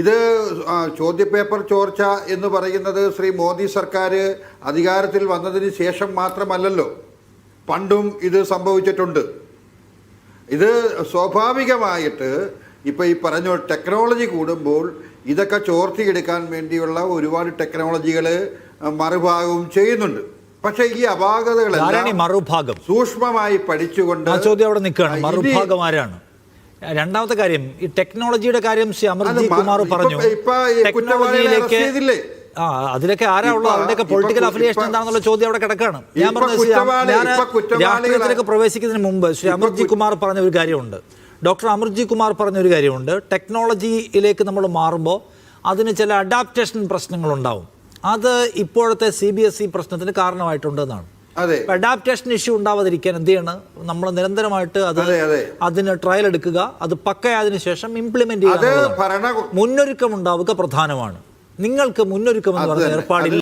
ഇത് ചോദ്യപേപ്പർ ചോർച്ച എന്ന് പറയുന്നത് ശ്രീ മോദി സർക്കാർ അധികാരത്തിൽ വന്നതിന് ശേഷം മാത്രമല്ലല്ലോ, പണ്ടും ഇത് സംഭവിച്ചിട്ടുണ്ട്. ഇത് സ്വാഭാവികമായിട്ട് ഇപ്പോൾ ഈ പറഞ്ഞ ടെക്നോളജി കൂടുമ്പോൾ ഇതൊക്കെ ചോർത്തിയെടുക്കാൻ വേണ്ടിയുള്ള ഒരുപാട് ടെക്നോളജികൾ മറുഭാഗവും ചെയ്യുന്നുണ്ട്. പക്ഷേ ഈ അപാകതകളെല്ലാം സൂക്ഷ്മമായി പഠിച്ചുകൊണ്ട് ചോദ്യം അവിടെ നിൽക്കുകയാണ്, മറുഭാഗം ആരാണ്? രണ്ടാമത്തെ കാര്യം, ഈ ടെക്നോളജിയുടെ കാര്യം ശ്രീ അമർജി കുമാർ പറഞ്ഞു. ടെക്നോളജിയിലേക്ക് അതിലൊക്കെ ആരാ ഉള്ളത്? അവരുടെയൊക്കെ പൊളിറ്റിക്കൽ അഫിലിയേഷൻ എന്താണെന്നുള്ള ചോദ്യം അവിടെ കിടക്കാണ്. ഞാൻ രാഷ്ട്രീയത്തിലേക്ക് പ്രവേശിക്കുന്നതിന് മുമ്പ് ശ്രീ അമർജി കുമാർ പറഞ്ഞ ഒരു കാര്യമുണ്ട്, ഡോക്ടർ അമർജി കുമാർ പറഞ്ഞ ഒരു കാര്യമുണ്ട്. ടെക്നോളജിയിലേക്ക് നമ്മൾ മാറുമ്പോൾ അതിന് ചില അഡാപ്റ്റേഷൻ പ്രശ്നങ്ങളുണ്ടാവും. അത് ഇപ്പോഴത്തെ CBSE പ്രശ്നത്തിന് കാരണമായിട്ടുണ്ടെന്നാണ്. അഡാപ്റ്റേഷൻ ഇഷ്യൂ ഉണ്ടാവാതിരിക്കാൻ എന്ത് ചെയ്യണം? നമ്മൾ നിരന്തരമായിട്ട് അതിന് ട്രയൽ എടുക്കുക, അത് പക്കയായതിനു ശേഷം ഇംപ്ലിമെന്റ് ചെയ്യുക. മുന്നൊരുക്കം ഉണ്ടാവുക പ്രധാനമാണ്. നിങ്ങൾക്ക് മുന്നൊരുക്കം എന്ന് പറഞ്ഞ ഏർപ്പാടിൽ